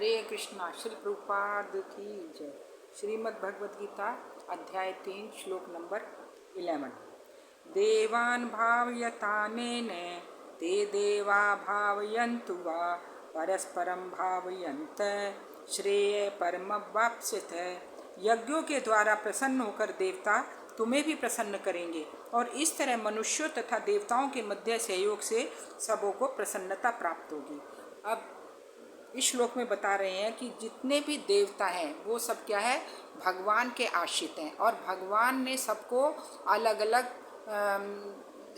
हरे कृष्णा। श्री प्रभुपाद की जय। श्रीमद् भगवद गीता अध्याय 3 श्लोक नंबर 11। देवान् भावयतानेन ते देवा भावयन्तु वा परस्परं भावयन्त श्रेय परमवाप्स्यथ। यज्ञों के द्वारा प्रसन्न होकर देवता तुम्हें भी प्रसन्न करेंगे और इस तरह मनुष्यों तथा देवताओं के मध्य सहयोग से सबों को प्रसन्नता प्राप्त होगी। अब इस श्लोक में बता रहे हैं कि जितने भी देवता हैं वो सब क्या है, भगवान के आश्रित हैं और भगवान ने सबको अलग अलग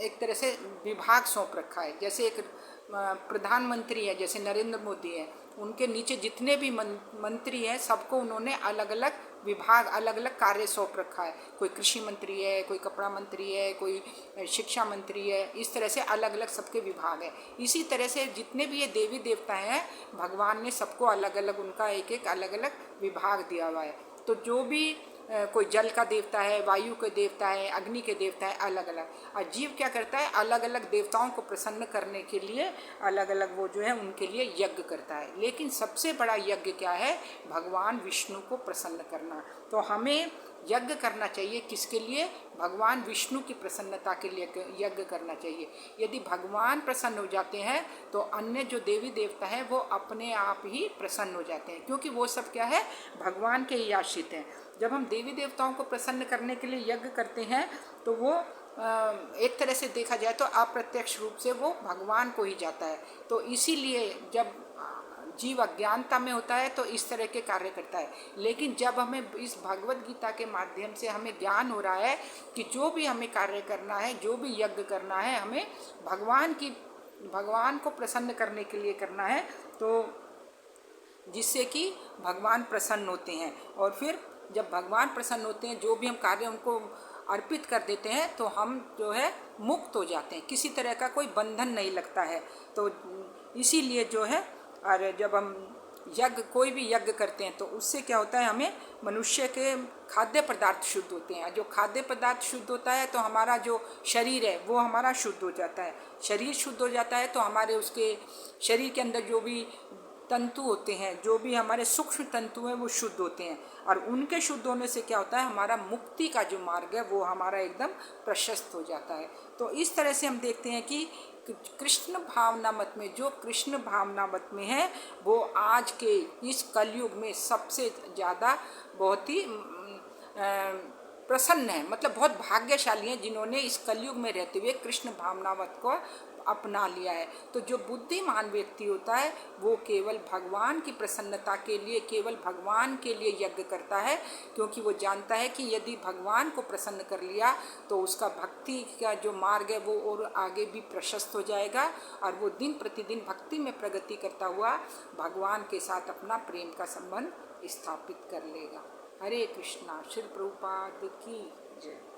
एक तरह से विभाग सौंप रखा है। जैसे एक प्रधानमंत्री है, जैसे नरेंद्र मोदी है, उनके नीचे जितने भी मंत्री हैं सबको उन्होंने अलग अलग विभाग, अलग अलग कार्य सौंप रखा है। कोई कृषि मंत्री है, कोई कपड़ा मंत्री है, कोई शिक्षा मंत्री है, इस तरह से अलग अलग सबके विभाग है। इसी तरह से जितने भी ये देवी देवता हैं, भगवान ने सबको अलग अलग उनका एक एक अलग अलग विभाग दिया हुआ है। तो जो भी कोई जल का देवता है, वायु के देवता है, अग्नि के देवता है, अलग अलग। और जीव क्या करता है, अलग अलग देवताओं को प्रसन्न करने के लिए अलग अलग वो जो है उनके लिए यज्ञ करता है। लेकिन सबसे बड़ा यज्ञ क्या है, भगवान विष्णु को प्रसन्न करना। तो हमें यज्ञ करना चाहिए, किसके लिए, भगवान विष्णु की प्रसन्नता के लिए यज्ञ करना चाहिए। यदि भगवान प्रसन्न हो जाते हैं तो अन्य जो देवी देवता हैं वो अपने आप ही प्रसन्न हो जाते हैं, क्योंकि वो सब क्या है, भगवान के ही आश्रित हैं। जब हम देवी देवताओं को प्रसन्न करने के लिए यज्ञ करते हैं तो वो एक तरह से देखा जाए तो अप्रत्यक्ष रूप से वो भगवान को ही जाता है। तो इसीलिए जब जीव अज्ञानता में होता है तो इस तरह के कार्य करता है। लेकिन जब हमें इस भगवद गीता के माध्यम से हमें ज्ञान हो रहा है कि जो भी हमें कार्य करना है, जो भी यज्ञ करना है, हमें भगवान को प्रसन्न करने के लिए करना है, तो जिससे कि भगवान प्रसन्न होते हैं। और फिर जब भगवान प्रसन्न होते हैं, जो भी हम कार्य उनको अर्पित कर देते हैं तो हम जो है मुक्त हो जाते हैं, किसी तरह का कोई बंधन नहीं लगता है। तो इसीलिए जो है, और जब हम कोई भी यज्ञ करते हैं तो उससे क्या होता है, हमें मनुष्य के खाद्य पदार्थ शुद्ध होते हैं। जो खाद्य पदार्थ शुद्ध होता है तो हमारा जो शरीर है वो हमारा शुद्ध हो जाता है। शरीर शुद्ध हो जाता है तो हमारे उसके शरीर के अंदर जो भी तंतु होते हैं, जो भी हमारे सूक्ष्म तंतु हैं वो शुद्ध होते हैं। और उनके शुद्ध होने से क्या होता है, हमारा मुक्ति का जो मार्ग है वो हमारा एकदम प्रशस्त हो जाता है। तो इस तरह से हम देखते हैं कि कृष्ण भावनामत में, जो कृष्ण भावनामत में है वो आज के इस कलयुग में सबसे ज़्यादा बहुत ही प्रसन्न है, मतलब बहुत भाग्यशाली हैं जिन्होंने इस कलयुग में रहते हुए कृष्ण भावनामत को अपना लिया है। तो जो बुद्धिमान व्यक्ति होता है वो केवल भगवान की प्रसन्नता के लिए, केवल भगवान के लिए यज्ञ करता है, क्योंकि वो जानता है कि यदि भगवान को प्रसन्न कर लिया तो उसका भक्ति का जो मार्ग है वो और आगे भी प्रशस्त हो जाएगा और वो दिन प्रतिदिन भक्ति में प्रगति करता हुआ भगवान के साथ अपना प्रेम का संबंध स्थापित कर लेगा। हरे कृष्णा। श्री प्रभुपाद की जय।